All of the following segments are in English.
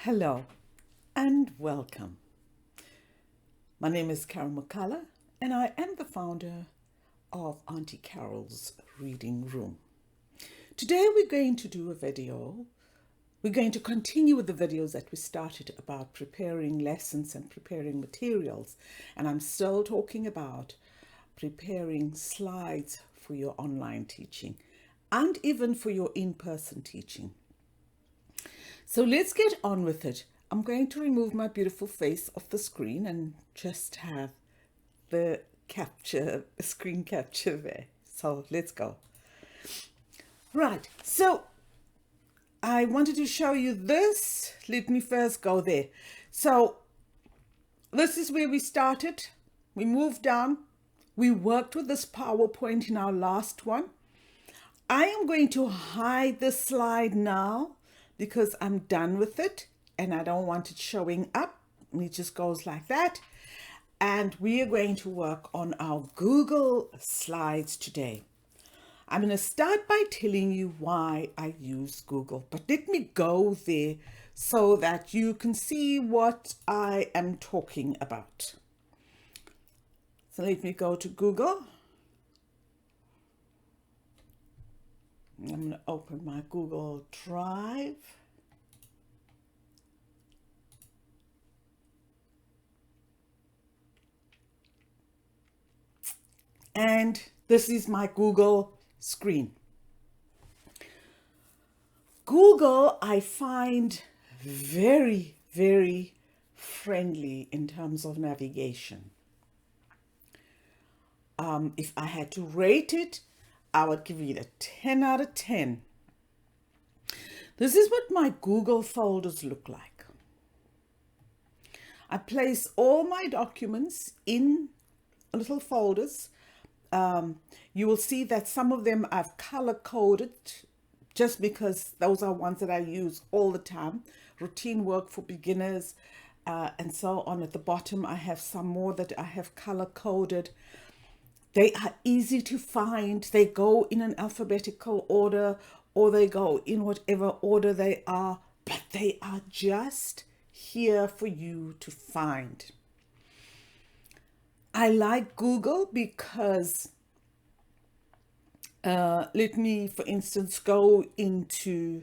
Hello and welcome. My name is Carol McCullough and I am the founder of Auntie Carol's Reading Room. Today we're going to do a video. We're going to continue with the videos that we started about preparing lessons and preparing materials. And I'm still talking about preparing slides for your online teaching and even for your in-person teaching. So let's get on with it. I'm going to remove my beautiful face off the screen and just have the screen capture there. So let's go. Right, so I wanted to show you this. Let me first go there. So this is where we started. We moved down. We worked with this PowerPoint in our last one. I am going to hide the slide now because I'm done with it and I don't want it showing up. It just goes like that. And we are going to work on our Google Slides today. I'm going to start by telling you why I use Google, but let me go there so that you can see what I am talking about. So let me go to Google. I'm going to open my Google Drive. And this is my Google screen. Google, I find very, very friendly in terms of navigation. If I had to rate it, I would give it a 10 out of 10. This is what my Google folders look like. I place all my documents in little folders. You will see that some of them I've color coded just because those are ones that I use all the time. Routine work for beginners and so on. At the bottom, I have some more that I have color coded. They are easy to find. They go in an alphabetical order or they go in whatever order they are, but they are just here for you to find. I like Google because let me, for instance, go into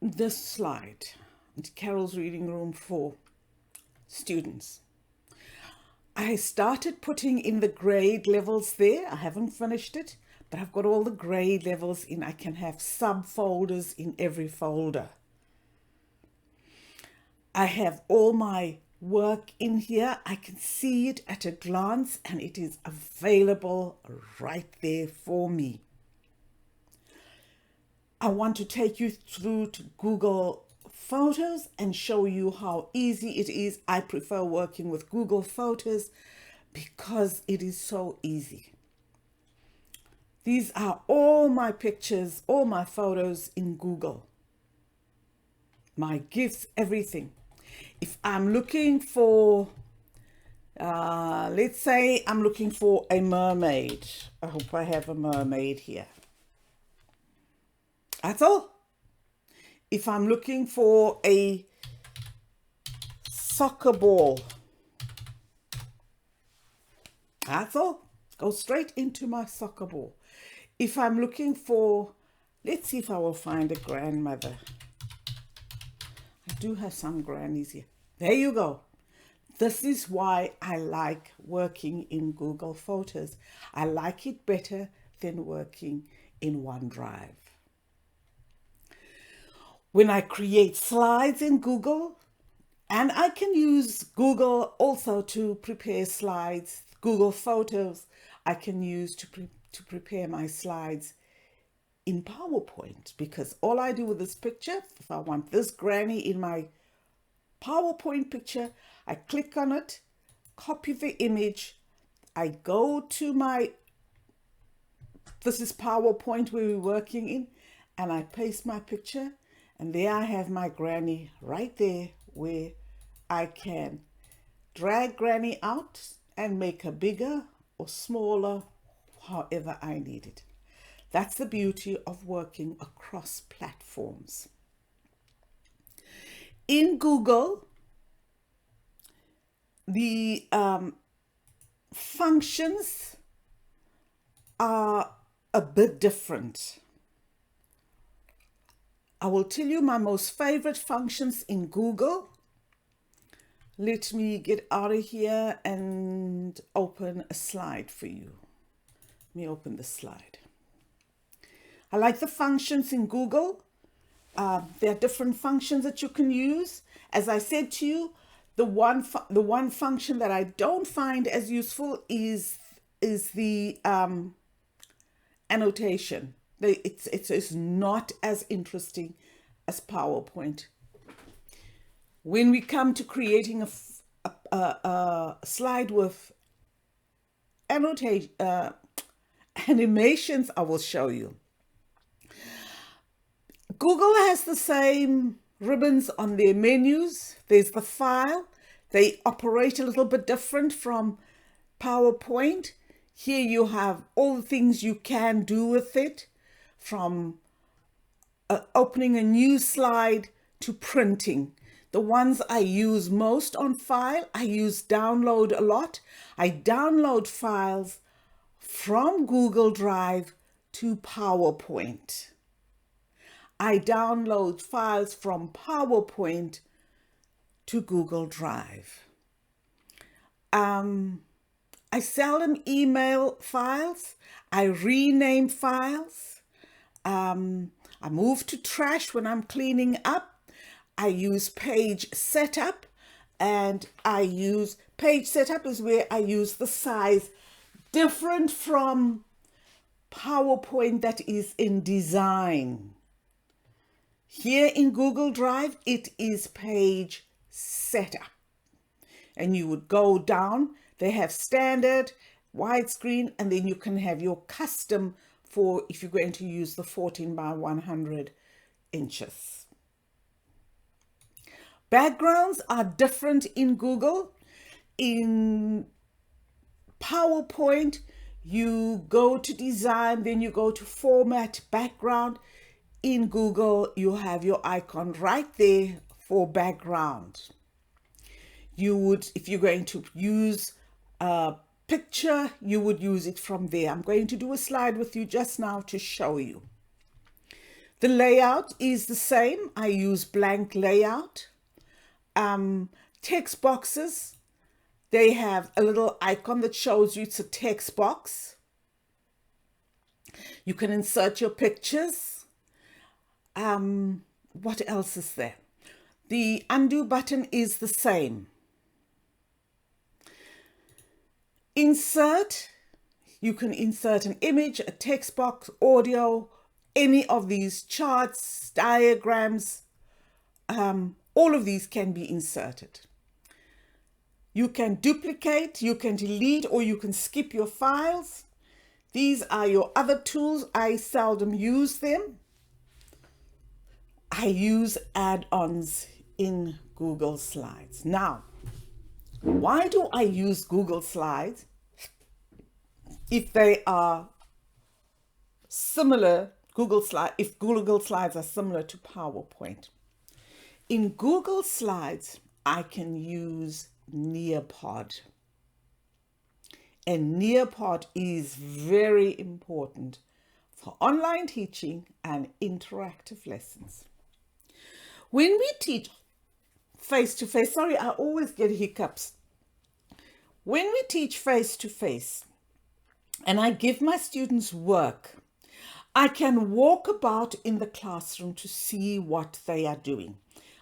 this slide, into Carol's Reading Room for students. I started putting in the grade levels there. I haven't finished it, but I've got all the grade levels in. I can have subfolders in every folder. I have all my work in here. I can see it at a glance and it is available right there for me. I want to take you through to Google Photos and show you how easy it is. I prefer working with Google Photos because it is so easy. These are all my pictures, all my photos in Google. My gifts, everything. If I'm looking for, let's say I'm looking for a mermaid. I hope I have a mermaid here. That's all. If I'm looking for a soccer ball, that's all. Go straight into my soccer ball. If I'm looking for, let's see if I will find a grandmother. I do have some grannies here. There you go. This is why I like working in Google Photos. I like it better than working in OneDrive. When I create slides in Google, and I can use Google also to prepare slides, Google Photos, I can use to prepare my slides in PowerPoint, because all I do with this picture, if I want this granny in my PowerPoint picture, I click on it, copy the image, I go to my, this is PowerPoint where we're working in, and I paste my picture, and there I have my granny right there where I can drag granny out and make her bigger or smaller, however I need it. That's the beauty of working across platforms. In Google, the functions are a bit different. I will tell you my most favorite functions in Google. Let me get out of here and open a slide for you. Let me open the slide. I like the functions in Google. There are different functions that you can use. As I said to you, the one function that I don't find as useful is the annotation. It's not as interesting as PowerPoint. When we come to creating a slide with animations, I will show you. Google has the same ribbons on their menus. There's the file. They operate a little bit different from PowerPoint. Here you have all the things you can do with it, from opening a new slide to printing. The ones I use most on file, I use download a lot. I download files from Google Drive to PowerPoint. I download files from PowerPoint to Google Drive. I seldom email files. I rename files. I move to trash when I'm cleaning up. I use page setup, and page setup is where I use the size different from PowerPoint that is in design. Here in Google Drive, it is page setup. And you would go down. They have standard, widescreen, and then you can have your custom for if you're going to use the 14 by 100 inches. Backgrounds are different in Google. In PowerPoint, you go to design, then you go to format background. In Google, you have your icon right there for background. You would, if you're going to use a picture, you would use it from there. I'm going to do a slide with you just now to show you. The layout is the same. I use blank layout. Text boxes, they have a little icon that shows you it's a text box. You can insert your pictures. What else is there? The undo button is the same. Insert, you can insert an image, a text box, audio, any of these charts, diagrams, all of these can be inserted. You can duplicate, you can delete, or you can skip your files. These are your other tools. I seldom use them. I use add-ons in Google Slides. Now, why do I use Google Slides if they are similar, if Google Slides are similar to PowerPoint? In Google Slides, I can use Nearpod. And Nearpod is very important for online teaching and interactive lessons. When we teach face-to-face, sorry, I always get hiccups. When we teach face-to-face and I give my students work, I can walk about in the classroom to see what they are doing.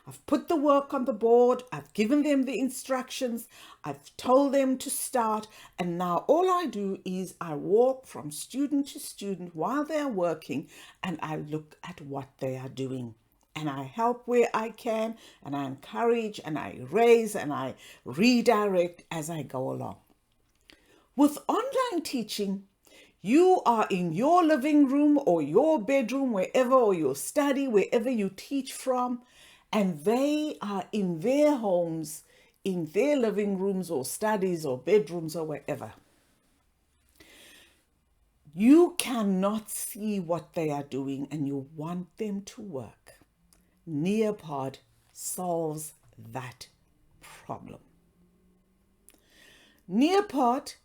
I've put the work on the board, I've given them the instructions, I've told them to start, and now all I do is I walk from student to student while they're working and I look at what they are doing. And I help where I can, and I encourage, and I raise, and I redirect as I go along. With online teaching, you are in your living room or your bedroom, wherever, or your study, wherever you teach from, and they are in their homes, in their living rooms or studies or bedrooms or wherever. You cannot see what they are doing and you want them to work. Nearpod solves that problem. Nearpod,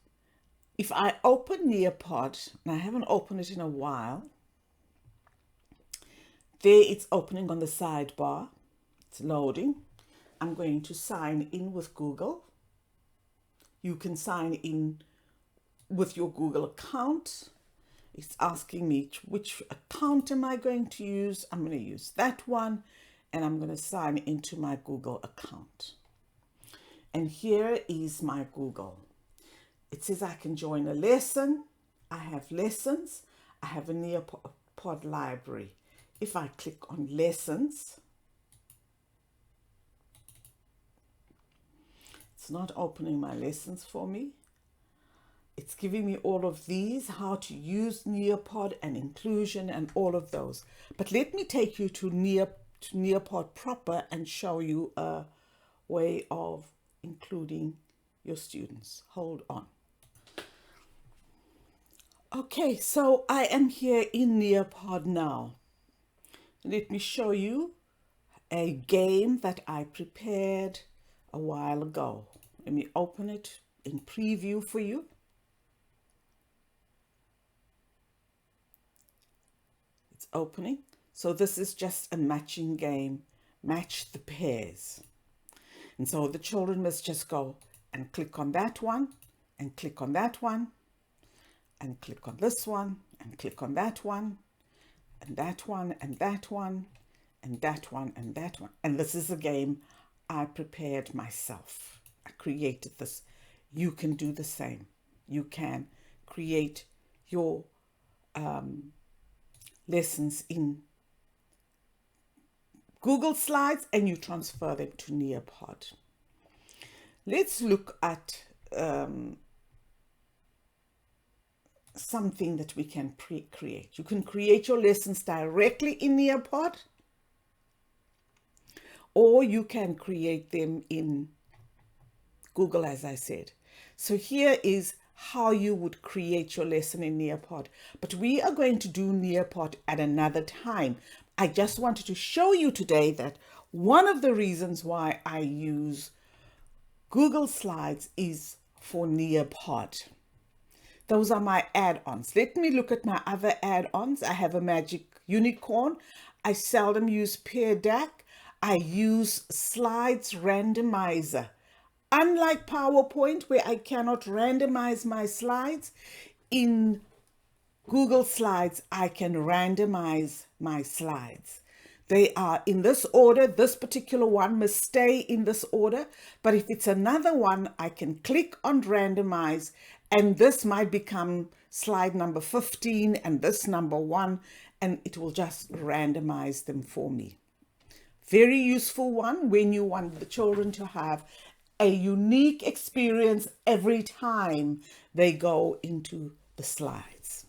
if I open Nearpod, and I haven't opened it in a while, there it's opening on the sidebar. It's loading. I'm going to sign in with Google. You can sign in with your Google account. It's asking me which account am I going to use. I'm going to use that one, and I'm going to sign into my Google account. And here is my Google. It says I can join a lesson. I have lessons. I have a Nearpod library. If I click on lessons, it's not opening my lessons for me. It's giving me all of these, how to use Nearpod and inclusion and all of those. But let me take you to Nearpod proper and show you a way of including your students. Hold on. Okay, so I am here in Nearpod now. Let me show you a game that I prepared a while ago. Let me open it in preview for you. It's opening. So this is just a matching game. Match the pairs. And so the children must just go and click on that one and click on that one and click on this one and click on that one and that one and that one and that one and that one. And this is a game I prepared myself. I created this. You can do the same. You can create your lessons in Google Slides and you transfer them to Nearpod. Let's look at something that we can create. You can create your lessons directly in Nearpod, or you can create them in Google, as I said. So here is how you would create your lesson in Nearpod. But we are going to do Nearpod at another time. I just wanted to show you today that one of the reasons why I use Google Slides is for Nearpod. Those are my add-ons. Let me look at my other add-ons. I have a Magic Unicorn. I seldom use Peer DAC. I use Slides Randomizer. Unlike PowerPoint, where I cannot randomize my slides, in Google Slides, I can randomize my slides. They are in this order. This particular one must stay in this order. But if it's another one, I can click on randomize, and this might become slide number 15 and this number 1, and it will just randomize them for me. Very useful one when you want the children to have a unique experience every time they go into the slides.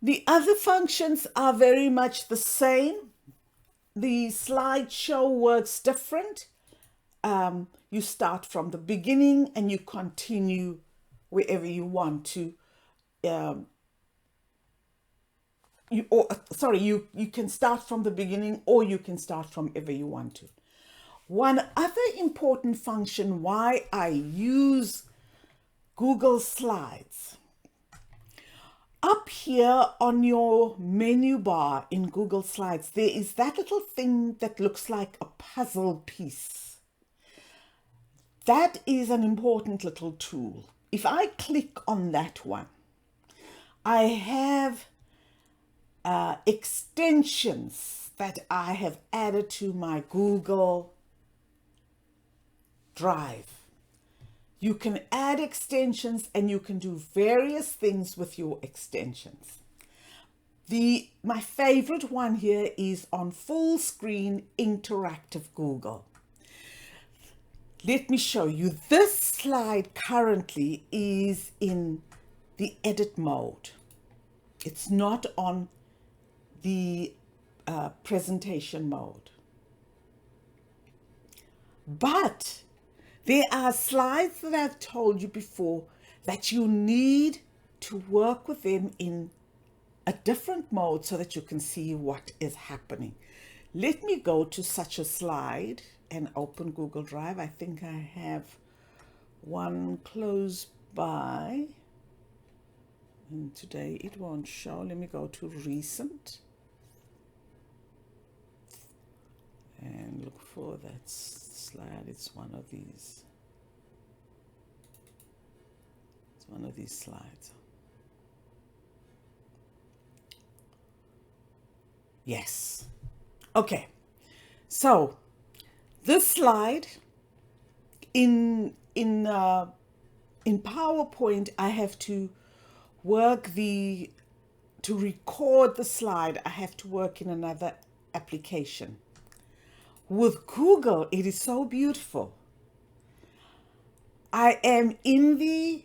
The other functions are very much the same. The slideshow works different. You start from the beginning and you continue wherever you want to. You can start from the beginning, or you can start from wherever you want to. One other important function why I use Google Slides. Up here on your menu bar in Google Slides, there is that little thing that looks like a puzzle piece. That is an important little tool. If I click on that one, I have extensions that I have added to my Google Drive. You can add extensions and you can do various things with your extensions. My favorite one here is on full screen interactive Google. Let me show you. This slide currently is in the edit mode. It's not on the presentation mode. But there are slides that I've told you before that you need to work with them in a different mode so that you can see what is happening. Let me go to such a slide and open Google Drive. I think I have one close by. And today it won't show. Let me go to recent and look for that slide. It's one of these. It's one of these slides. Yes. Okay. So this slide in PowerPoint, I have to work to record the slide, I have to work in another application. With Google, it is so beautiful. I am in the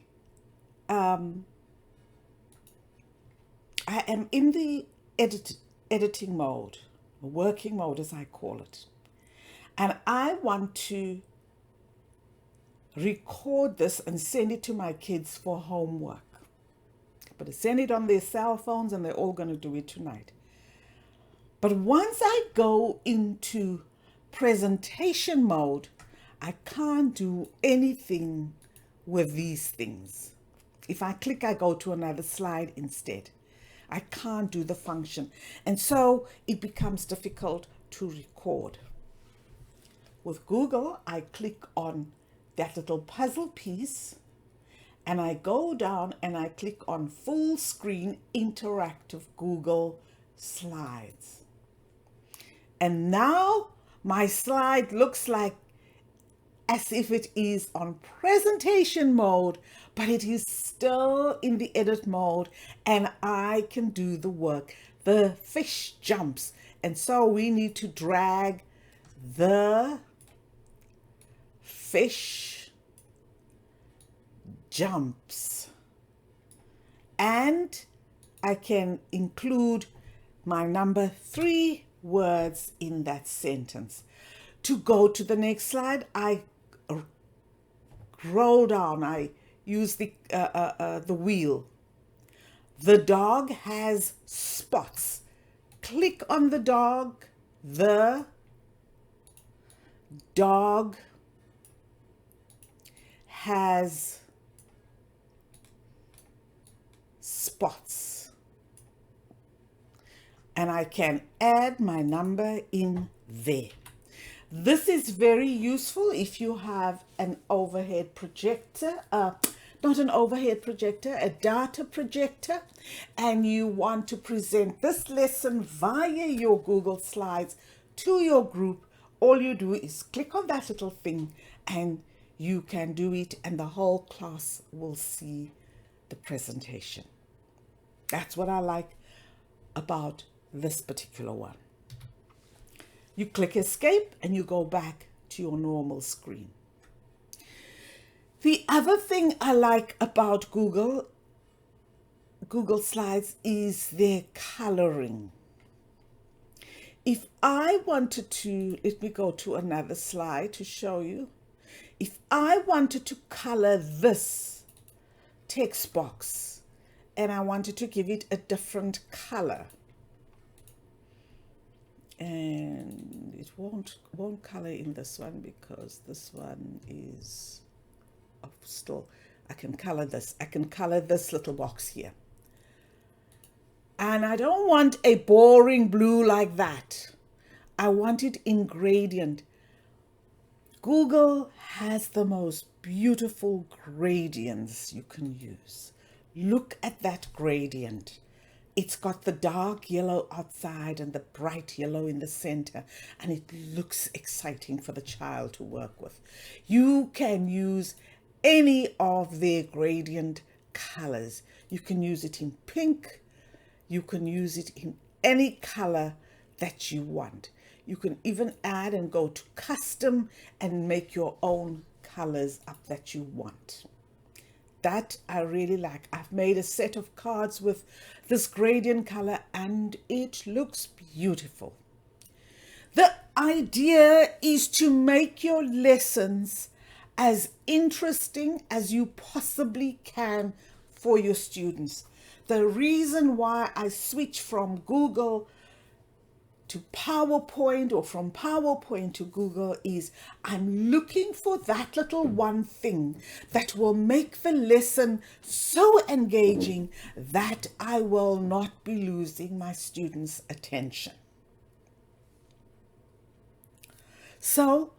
editing mode, working mode as I call it. And I want to record this and send it to my kids for homework. But I send it on their cell phones and they're all going to do it tonight. But once I go into presentation mode, I can't do anything with these things. If I click, I go to another slide instead. I can't do the function. And so it becomes difficult to record. With Google, I click on that little puzzle piece and I go down and I click on full screen interactive Google Slides. And now my slide looks like as if it is on presentation mode, but it is still in the edit mode and I can do the work. The fish jumps, and so we need to drag the fish jumps, and I can include my number 3 words in that sentence. To go to the next slide, I roll down, I use the wheel. The dog has spots. Click on the dog. The dog has spots. And I can add my number in there. This is very useful if you have an overhead projector, not an overhead projector, a data projector, and you want to present this lesson via your Google Slides to your group. All you do is click on that little thing and you can do it, and the whole class will see the presentation. That's what I like about this particular one. You click escape and you go back to your normal screen. The other thing I like about Google Slides is their coloring. If I wanted to, let me go to another slide to show you. If I wanted to color this text box and I wanted to give it a different color, and it won't color in this one because this one is still, I can color this little box here. And I don't want a boring blue like that. I want it in gradient. Google has the most beautiful gradients you can use. Look at that gradient. It's got the dark yellow outside and the bright yellow in the center, and it looks exciting for the child to work with. You can use any of their gradient colors. You can use it in pink. You can use it in any color that you want. You can even add and go to custom and make your own colors up that you want. That I really like. I've made a set of cards with this gradient color and it looks beautiful. The idea is to make your lessons as interesting as you possibly can for your students. The reason why I switch from Google to PowerPoint or from PowerPoint to Google is I'm looking for that little one thing that will make the lesson so engaging that I will not be losing my students' attention. So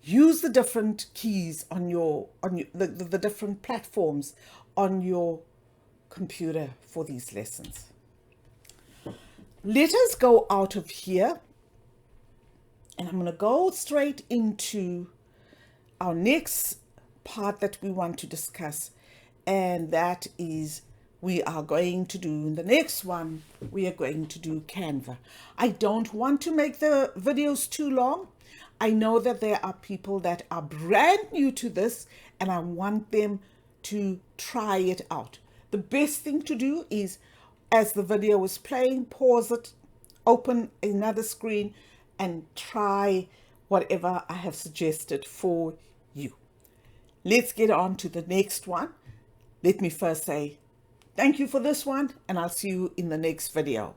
use the different keys on the different platforms on your computer for these lessons. Let us go out of here, and I'm going to go straight into our next part that we want to discuss, and that is we are going to do in the next one, we are going to do Canva. I don't want to make the videos too long. I know that there are people that are brand new to this, and I want them to try it out. The best thing to do is, as the video is playing, pause it, open another screen, and try whatever I have suggested for you. Let's get on to the next one. Let me first say thank you for this one, and I'll see you in the next video.